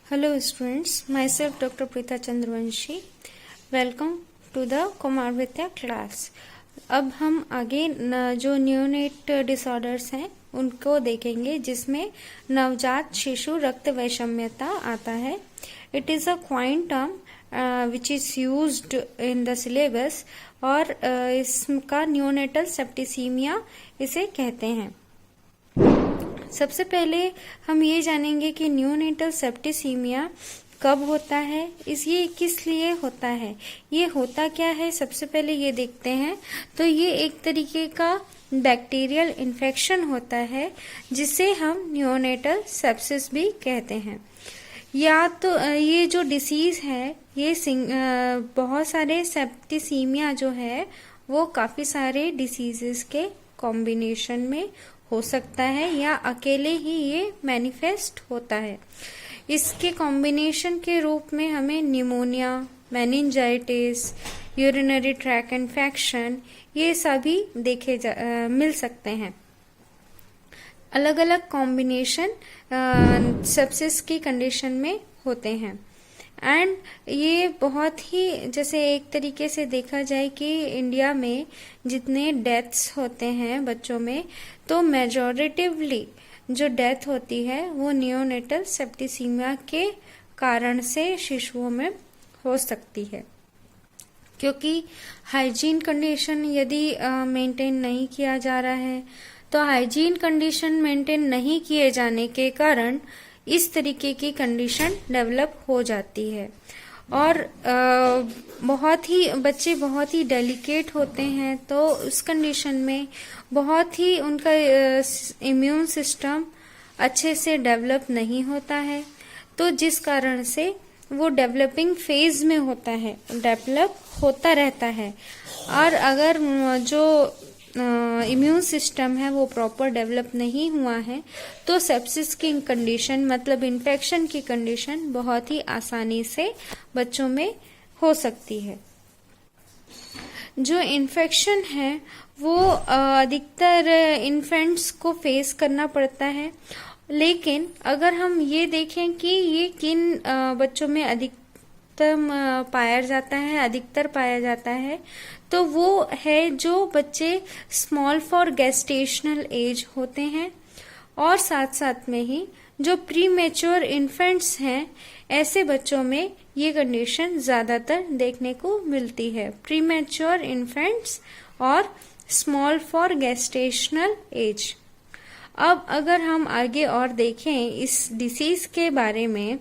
Hello students, myself Dr. Preeta Chandravanshi. Welcome to the Kumar Vidya class. अब हम आगे जो न्यूनेट डिसऑर्डर्स हैं उनको देखेंगे, जिसमें नवजात शिशु रक्त वैषम्यता आता है। It is a coin term which is used in the syllabus और इसका न्यूनेटल सेप्टिसीमिया इसे कहते हैं। सबसे पहले हम ये जानेंगे कि न्यूनेटल सेप्टिसीमिया कब होता है, ये किस लिए होता है, ये होता क्या है। सबसे पहले ये देखते हैं। तो ये एक तरीके का बैक्टीरियल इन्फेक्शन होता है जिसे हम न्यूनेटल सेप्सिस भी कहते हैं। या तो ये जो डिसीज है ये बहुत सारे सेप्टिसीमिया जो है वो काफी सारे डिसीजेस के कॉम्बिनेशन में हो सकता है या अकेले ही ये मैनिफेस्ट होता है। इसके कॉम्बिनेशन के रूप में हमें pneumonia, meningitis, urinary track infection ये सभी मिल सकते हैं। अलग अलग कॉम्बिनेशन सेप्सिस की कंडीशन में होते हैं। एंड ये बहुत ही, जैसे एक तरीके से देखा जाए कि इंडिया में जितने डेथ्स होते हैं बच्चों में, तो मेजॉरिटिवली जो डेथ होती है वो नियोनेटल सेप्टिसीमिया के कारण से शिशुओं में हो सकती है। क्योंकि हाइजीन कंडीशन यदि मेंटेन नहीं किया जा रहा है, तो हाइजीन कंडीशन मेंटेन नहीं किए जाने के कारण इस तरीके की कंडीशन डेवलप हो जाती है। और बच्चे बहुत ही डेलिकेट होते हैं, तो उस कंडीशन में बहुत ही उनका इम्यून सिस्टम अच्छे से डेवलप नहीं होता है, तो जिस कारण से वो डेवलपिंग फेज में होता है, डेवलप होता रहता है। और अगर जो इम्यून सिस्टम है वो प्रॉपर डेवलप नहीं हुआ है, तो सेप्सिस की कंडीशन मतलब इन्फेक्शन की कंडीशन बहुत ही आसानी से बच्चों में हो सकती है। जो इन्फेक्शन है वो अधिकतर इन्फेंट्स को फेस करना पड़ता है। लेकिन अगर हम ये देखें कि ये किन बच्चों में अधिकतर पाया जाता है, तो वो है जो बच्चे स्मॉल फॉर गेस्टेशनल एज होते हैं, और साथ साथ में ही जो प्री मैच्योर इन्फेंट्स हैं, ऐसे बच्चों में ये कंडीशन ज्यादातर देखने को मिलती है। प्री मैच्योर इन्फेंट्स और स्मॉल फॉर गेस्टेशनल एज। अब अगर हम आगे और देखें इस डिसीज के बारे में,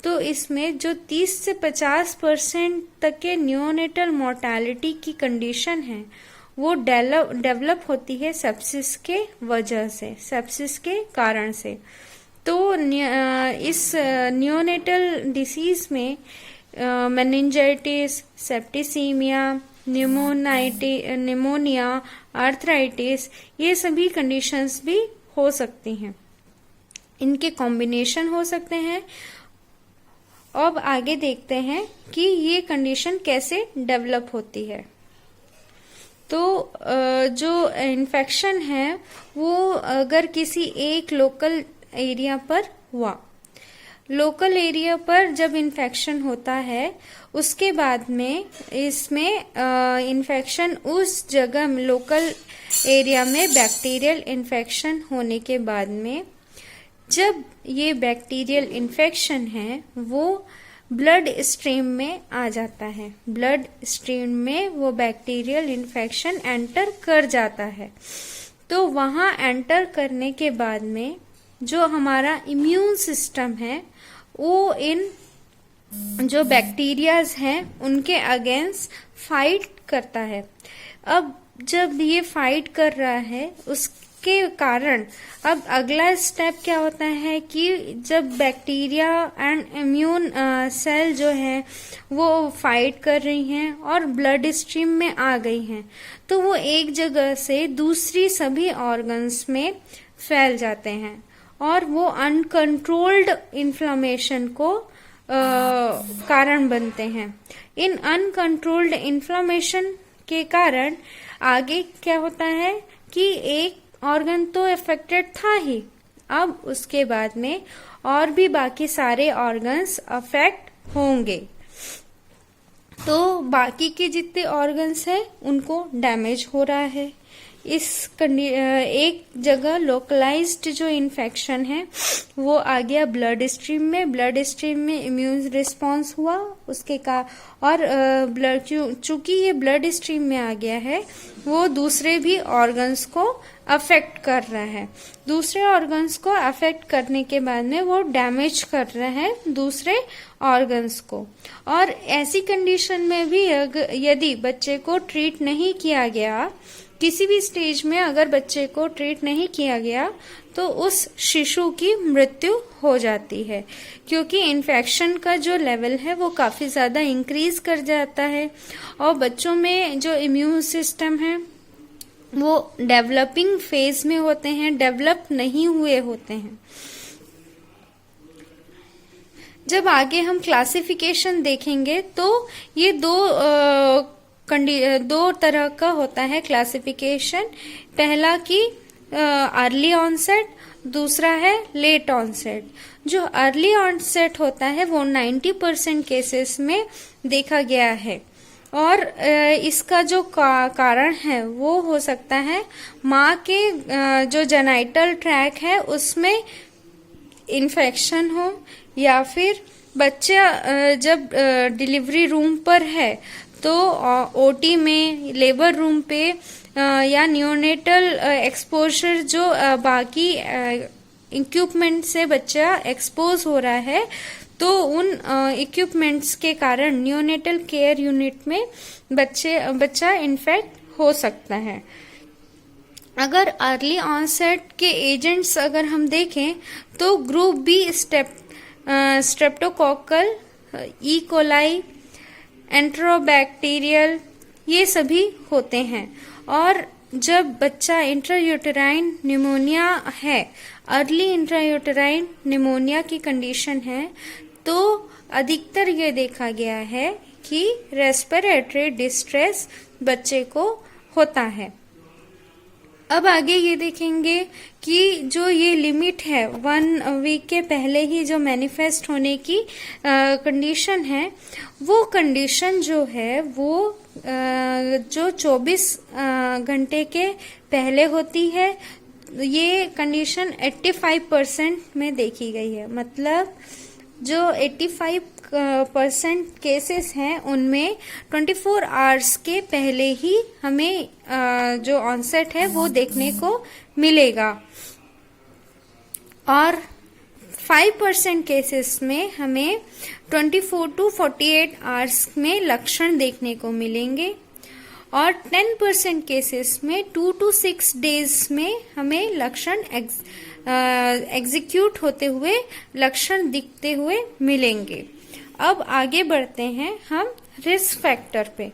तो इसमें जो 30 से 50% तक के न्यूनेटल मोर्टेलिटी की कंडीशन है वो डेवलप होती है सेप्सिस के वजह से, सेप्सिस के कारण से। तो इस न्यूनेटल डिसीज में मेनिंजाइटिस, सेप्टिसीमिया, निमोनिया, आर्थराइटिस ये सभी कंडीशंस भी हो सकती हैं। इनके कॉम्बिनेशन हो सकते हैं। अब आगे देखते हैं कि ये कंडीशन कैसे डेवलप होती है। तो जो इन्फेक्शन है वो अगर किसी एक लोकल एरिया पर हुआ, लोकल एरिया पर जब इन्फेक्शन होता है, उसके बाद में इसमें इन्फेक्शन उस जगह लोकल एरिया में बैक्टीरियल इन्फेक्शन होने के बाद में, जब ये बैक्टीरियल इन्फेक्शन है वो ब्लड स्ट्रीम में आ जाता है, ब्लड स्ट्रीम में वो बैक्टीरियल इन्फेक्शन एंटर कर जाता है। तो वहां एंटर करने के बाद में जो हमारा इम्यून सिस्टम है वो इन जो बैक्टीरियाज हैं उनके अगेंस्ट फाइट करता है। अब जब ये फाइट कर रहा है उसके कारण अब अगला स्टेप क्या होता है कि जब बैक्टीरिया एंड इम्यून सेल जो है वो फाइट कर रही हैं और ब्लड स्ट्रीम में आ गई हैं, तो वो एक जगह से दूसरी सभी ऑर्गन्स में फैल जाते हैं और वो अनकंट्रोल्ड इन्फ्लेमेशन को कारण बनते हैं। इन अनकंट्रोल्ड इन्फ्लेमेशन के कारण आगे क्या होता है कि एक ऑर्गन तो अफेक्टेड था ही, अब उसके बाद में और भी बाकी सारे ऑर्गन्स अफेक्ट होंगे। तो बाकी के जितने ऑर्गन्स हैं उनको डैमेज हो रहा है। एक जगह लोकलाइज्ड जो इन्फेक्शन है वो आ गया ब्लड स्ट्रीम में इम्यून रिस्पांस हुआ उसके का, और चूंकि ये ब्लड स्ट्रीम में आ गया है वो दूसरे भी ऑर्गन्स को अफेक्ट कर रहा है। दूसरे ऑर्गन्स को अफेक्ट करने के बाद में वो डैमेज कर रहा है दूसरे ऑर्गन्स को। और ऐसी कंडीशन में भी यदि बच्चे को ट्रीट नहीं किया गया, किसी भी स्टेज में अगर बच्चे को ट्रीट नहीं किया गया तो उस शिशु की मृत्यु हो जाती है, क्योंकि इन्फेक्शन का जो लेवल है वो काफी ज्यादा इंक्रीज कर जाता है और बच्चों में जो इम्यून सिस्टम है वो डेवलपिंग फेज में होते हैं, डेवलप नहीं हुए होते हैं। जब आगे हम क्लासिफिकेशन देखेंगे तो ये दो तरह का होता है क्लासिफिकेशन। पहला कि अर्ली ऑनसेट, दूसरा है लेट ऑनसेट। जो अर्ली ऑनसेट होता है वो 90% केसेस में देखा गया है और इसका जो कारण है वो हो सकता है माँ के जो जेनाइटल ट्रैक है उसमें इन्फेक्शन हो, या फिर बच्चा जब डिलीवरी रूम पर है तो ओटी में, लेबर रूम पे या नियोनेटल एक्सपोजर जो बाकी इक्विपमेंट से बच्चा एक्सपोज हो रहा है तो उन इक्विपमेंट्स के कारण नियोनेटल केयर यूनिट में बच्चा इन्फेक्ट हो सकता है। अगर अर्ली ऑनसेट के एजेंट्स अगर हम देखें तो group B streptococcal, E coli, enterobacterial, ये सभी होते हैं। और जब बच्चा इंट्रायूटेराइन निमोनिया है, अर्ली इंट्रायूटेराइन निमोनिया की कंडीशन है, तो अधिकतर ये देखा गया है कि रेस्पिरेटरी डिस्ट्रेस बच्चे को होता है। अब आगे ये देखेंगे कि जो ये लिमिट है 1 वीक के पहले ही जो मैनिफेस्ट होने की कंडीशन है, वो कंडीशन जो है वो जो 24 घंटे के पहले होती है, ये कंडीशन 85% में देखी गई है। मतलब जो 85% केसेस हैं उनमें 24 आवर्स के पहले ही हमें जो ऑनसेट है वो देखने को मिलेगा, और 5% केसेस में हमें 24 to 48 आवर्स में लक्षण देखने को मिलेंगे, और 10% केसेस में 2 to 6 डेज में हमें लक्षण एग्जीक्यूट होते हुए, लक्षण दिखते हुए मिलेंगे। अब आगे बढ़ते हैं हम रिस्क फैक्टर पे।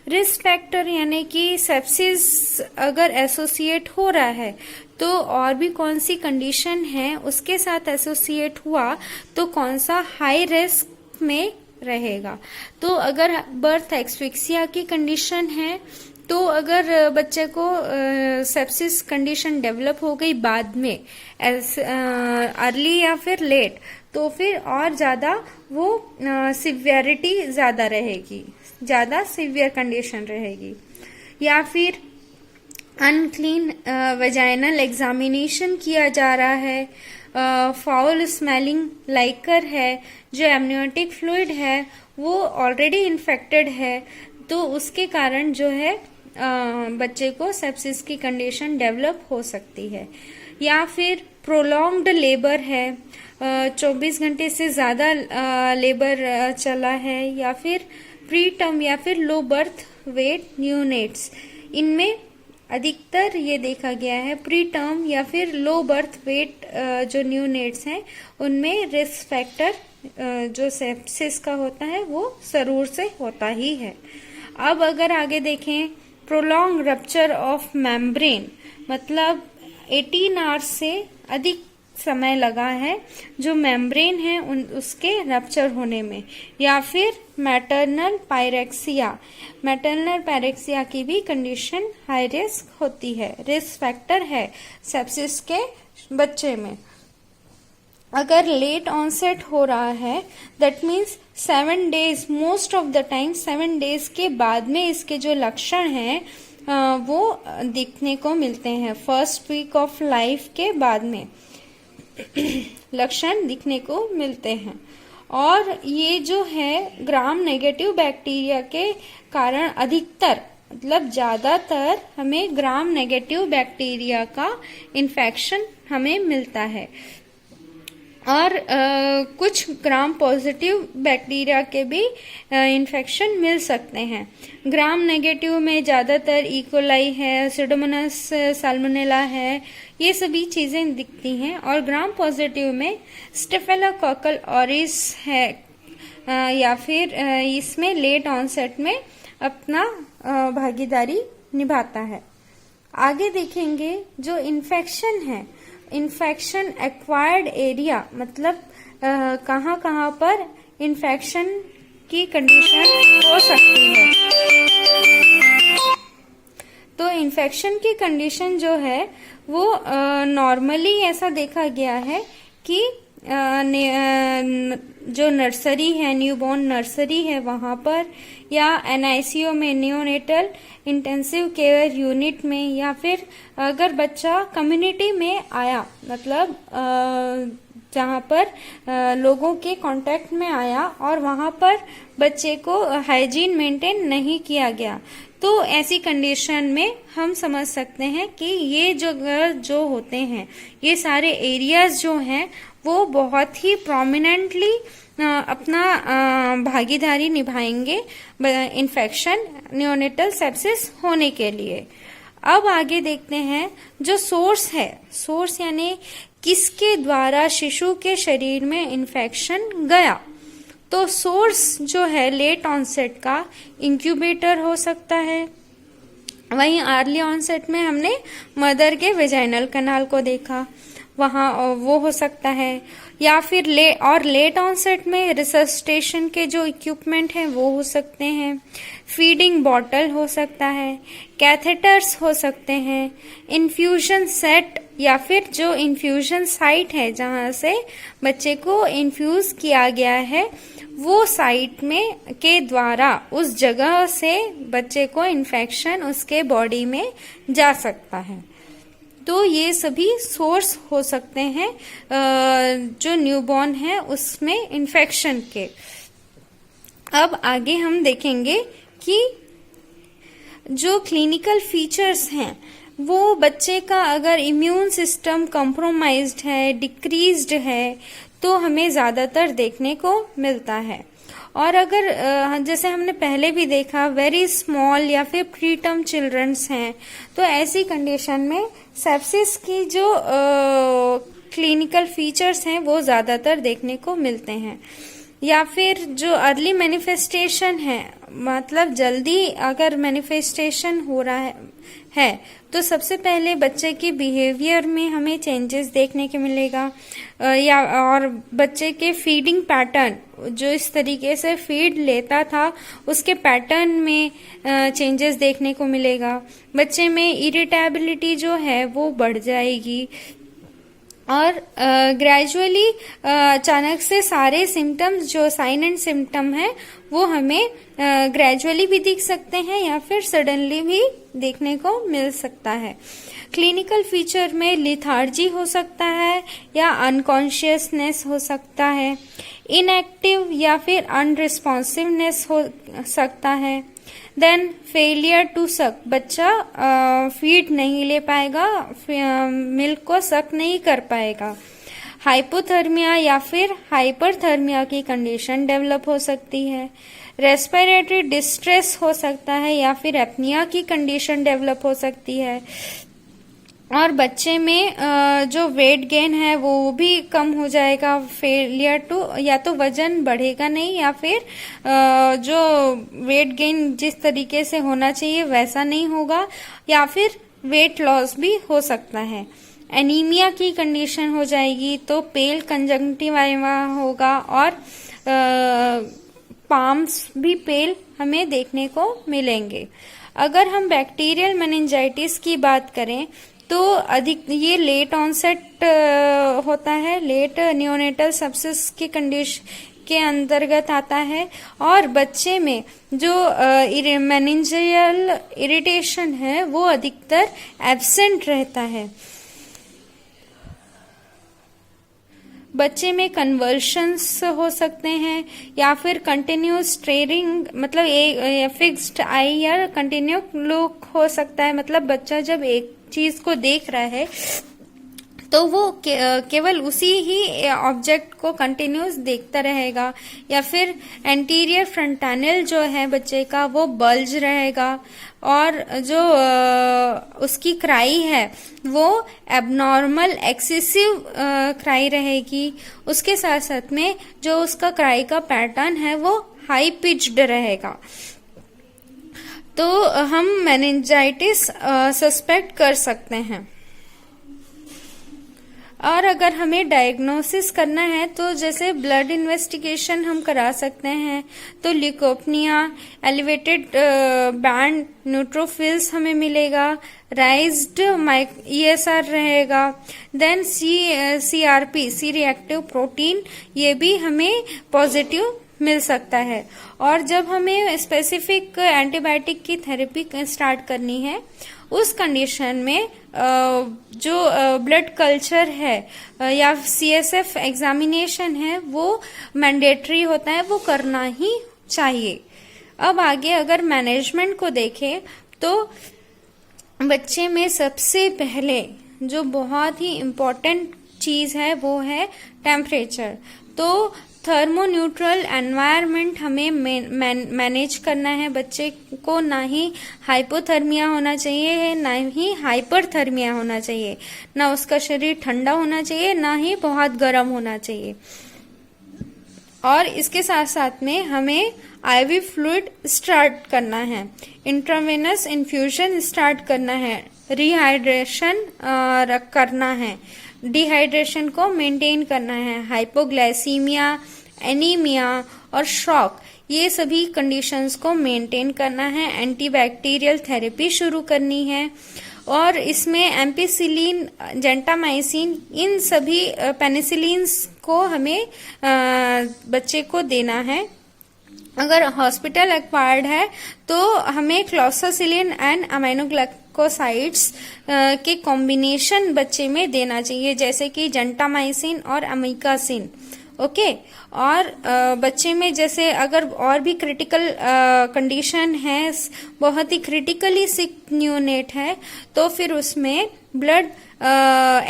रिस्क फैक्टर यानी कि सेप्सिस अगर एसोसिएट हो रहा है तो और भी कौन सी कंडीशन है उसके साथ एसोसिएट हुआ तो कौन सा हाई रिस्क में रहेगा। तो अगर बर्थ एक्सफिक्सिया की कंडीशन है तो अगर बच्चे को सेप्सिस कंडीशन डेवलप हो गई बाद में अर्ली या फिर लेट, तो फिर और ज्यादा वो सिवियरिटी ज्यादा रहेगी, ज्यादा सिवियर कंडीशन रहेगी। या फिर अनक्लीन वेजाइनल एग्जामिनेशन किया जा रहा है, फाउल स्मेलिंग लाइकर है, जो एमनियोटिक फ्लूइड है वो ऑलरेडी इन्फेक्टेड है, तो उसके कारण जो है बच्चे को सेप्सिस की कंडीशन डेवलप हो सकती है। या फिर प्रोलॉन्ग्ड लेबर है, 24 घंटे से ज्यादा लेबर चला है, या फिर प्री टर्म या फिर लो बर्थ वेट न्यूनेट्स, इनमें अधिकतर ये देखा गया है प्री टर्म या फिर लो बर्थ वेट जो न्यूनेट्स हैं उनमें रिस्क फैक्टर जो सेप्सिस का होता है वो जरूर से होता ही है। अब अगर आगे देखें प्रोलॉन्ग रप्चर ऑफ मेम्ब्रेन, मतलब 18 आवर्स से अधिक समय लगा है जो मेम्ब्रेन है उसके रप्चर होने में, या फिर मैटरनल पायरेक्सिया की भी कंडीशन हाई रिस्क होती है, रिस्क फैक्टर है सेप्सिस के बच्चे में। अगर लेट ऑनसेट हो रहा है, that means 7 days, most of the time 7 days के बाद में इसके जो लक्षण हैं वो दिखने को मिलते हैं। फर्स्ट वीक ऑफ लाइफ के बाद में लक्षण दिखने को मिलते हैं। और ये जो है ग्राम नेगेटिव बैक्टीरिया के कारण अधिकतर, मतलब ज्यादातर हमें ग्राम नेगेटिव बैक्टीरिया का इन्फेक्शन हमें मिलता है। और कुछ ग्राम पॉजिटिव बैक्टीरिया के भी इन्फेक्शन मिल सकते हैं। ग्राम नेगेटिव में ज्यादातर इकोलाई है, सुडोमोनास साल्मोनेला है, ये सभी चीजें दिखती हैं। और ग्राम पॉजिटिव में स्टेफिलोकोकल ऑरिस है, या फिर इसमें लेट ऑनसेट में अपना भागीदारी निभाता है। आगे देखेंगे जो इन्फेक्शन है, इन्फेक्शन एक्वायर्ड एरिया, मतलब कहाँ पर इन्फेक्शन की कंडीशन हो सकती है। तो इन्फेक्शन की कंडीशन जो है वो नॉर्मली ऐसा देखा गया है कि जो नर्सरी है, न्यूबॉर्न नर्सरी है, वहां पर, या एनआईसीयू में, नियोनेटल इंटेंसिव केयर यूनिट में, या फिर अगर बच्चा कम्युनिटी में आया, मतलब जहां पर लोगों के कांटेक्ट में आया और वहां पर बच्चे को हाइजीन मेंटेन नहीं किया गया, तो ऐसी कंडीशन में हम समझ सकते हैं कि ये जगह जो होते हैं, ये सारे एरियाज जो हैं वो बहुत ही प्रोमिनेंटली अपना भागीदारी निभाएंगे इन्फेक्शन, नियोनेटल सेप्सिस होने के लिए। अब आगे देखते हैं जो सोर्स है, सोर्स यानी किसके द्वारा शिशु के शरीर में इन्फेक्शन गया। तो सोर्स जो है लेट ऑनसेट का इंक्यूबेटर हो सकता है। वहीं अर्ली ऑनसेट में हमने मदर के वेजाइनल कनाल को देखा, वहां वो हो सकता है। या फिर लेट ऑनसेट में रिससिटेशन के जो इक्विपमेंट हैं वो हो सकते हैं। फीडिंग बॉटल हो सकता है, कैथेटर्स हो सकते हैं, इन्फ्यूजन सेट या फिर जो इन्फ्यूजन साइट है जहां से बच्चे को इन्फ्यूज किया गया है, वो साइट में के द्वारा उस जगह से बच्चे को इन्फेक्शन उसके बॉडी में जा सकता है। तो ये सभी सोर्स हो सकते हैं जो न्यूबॉर्न है उसमें इन्फेक्शन के। अब आगे हम देखेंगे कि जो क्लिनिकल फीचर्स हैं वो बच्चे का अगर इम्यून सिस्टम कॉम्प्रोमाइज्ड है, डिक्रीज्ड है, तो हमें ज्यादातर देखने को मिलता है। और अगर जैसे हमने पहले भी देखा वेरी स्मॉल या फिर प्रीटर्म चिल्ड्रंस हैं, तो ऐसी कंडीशन में सेप्सिस की जो क्लिनिकल फीचर्स हैं वो ज्यादातर देखने को मिलते हैं। या फिर जो अर्ली मैनिफेस्टेशन है, मतलब जल्दी अगर मैनिफेस्टेशन हो रहा है तो सबसे पहले बच्चे के बिहेवियर में हमें चेंजेस देखने को मिलेगा, या और बच्चे के फीडिंग पैटर्न, जो इस तरीके से फीड लेता था उसके पैटर्न में चेंजेस देखने को मिलेगा। बच्चे में इरिटेबिलिटी जो है वो बढ़ जाएगी। और ग्रेजुअली अचानक से सारे सिम्टम्स जो साइन एंड सिम्टम है वो हमें ग्रेजुअली भी दिख सकते हैं या फिर सडनली भी देखने को मिल सकता है। क्लिनिकल फीचर में लिथार्जी हो सकता है या अनकॉन्शियसनेस हो सकता है, इनएक्टिव या फिर अनरिस्पॉन्सिवनेस हो सकता है। देन फेलियर टू सक, बच्चा फीड नहीं ले पाएगा, मिल्क को सक नहीं कर पाएगा। हाइपोथर्मिया या फिर हाइपरथर्मिया की कंडीशन डेवलप हो सकती है। रेस्पिरेटरी डिस्ट्रेस हो सकता है या फिर एपनिया की कंडीशन डेवलप हो सकती है। और बच्चे में जो वेट गेन है वो भी कम हो जाएगा। फेलियर टू, या तो वजन बढ़ेगा नहीं या फिर जो वेट गेन जिस तरीके से होना चाहिए वैसा नहीं होगा, या फिर वेट लॉस भी हो सकता है। एनीमिया की कंडीशन हो जाएगी तो पेल कंजंक्टिवा होगा और पाम्स भी पेल हमें देखने को मिलेंगे। अगर हम बैक्टीरियल मेनिंजाइटिस की बात करें तो अधिक ये लेट ऑनसेट होता है, लेट नियोनेटल सेप्सिस की कंडीशन के अंतर्गत आता है। और बच्चे में जो मेनिंजियल इरिटेशन है वो अधिकतर एब्सेंट रहता है। बच्चे में कन्वर्शंस हो सकते हैं या फिर कंटिन्यूस स्टेरिंग, मतलब एक फिक्स्ड आई या कंटिन्यू लुक हो सकता है। मतलब बच्चा जब एक चीज को देख रहा है तो वो केवल उसी ही ऑब्जेक्ट को कंटिन्यूस देखता रहेगा, या फिर एंटीरियर फ्रंटानल जो है बच्चे का वो बल्ज रहेगा, और जो उसकी क्राई है वो एबनॉर्मल एक्सेसिव क्राई रहेगी। उसके साथ साथ में जो उसका क्राई का पैटर्न है वो हाई पिच्ड रहेगा। तो हम मेनिंजाइटिस सस्पेक्ट कर सकते हैं। और अगर हमें डायग्नोसिस करना है तो जैसे ब्लड इन्वेस्टिगेशन हम करा सकते हैं, तो ल्यूकोपनिया, एलिवेटेड बैंड न्यूट्रोफिल्स हमें मिलेगा, राइज्ड ESR रहेगा, then CRP C reactive protein ये भी हमें पॉजिटिव मिल सकता है। और जब हमें स्पेसिफिक एंटीबायोटिक की थेरेपी स्टार्ट करनी है उस कंडीशन में जो ब्लड कल्चर है या CSF एग्जामिनेशन है वो मैंडेटरी होता है, वो करना ही चाहिए। अब आगे अगर मैनेजमेंट को देखें तो बच्चे में सबसे पहले जो बहुत ही इम्पोर्टेंट चीज है वो है टेम्परेचर। तो थर्मोन्यूट्रल एनवायरनमेंट हमें मैनेज करना है बच्चे को, ना ही हाइपोथर्मिया होना चाहिए, ना ही हाइपरथर्मिया होना चाहिए, ना उसका शरीर ठंडा होना चाहिए, ना ही बहुत गर्म होना चाहिए। और इसके साथ साथ में हमें IV फ्लूइड स्टार्ट करना है, इंट्रावेनस इन्फ्यूजन स्टार्ट करना है, रिहाइड्रेशन करना है, डिहाइड्रेशन को मेंटेन करना है, हाइपोग्लाइसीमिया, एनीमिया और शॉक ये सभी कंडीशंस को मेंटेन करना है, एंटीबैक्टीरियल थेरेपी शुरू करनी है। और इसमें एम्पिसिलिन, जेंटामाइसिन इन सभी पेनिसिलिन्स को हमें बच्चे को देना है। अगर हॉस्पिटल एक्वायर्ड है तो हमें क्लोसासिलिन एंड अमाइनोग्लाइकोसाइड्स के कॉम्बिनेशन बच्चे में देना चाहिए, जैसे कि जेंटामाइसिन और अमीकासिन। ओके। और बच्चे में जैसे अगर और भी क्रिटिकल कंडीशन है, बहुत ही क्रिटिकली सिक न्यूनेट है, तो फिर उसमें ब्लड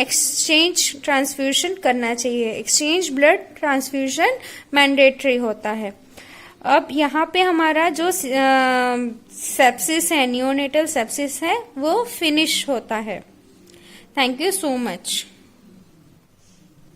एक्सचेंज ट्रांसफ्यूजन करना चाहिए। एक्सचेंज ब्लड ट्रांसफ्यूजन मैंडेटरी होता है। अब यहाँ पे हमारा जो सेप्सिस है, नियोनेटल सेप्सिस है, वो फिनिश होता है। Thank you so much.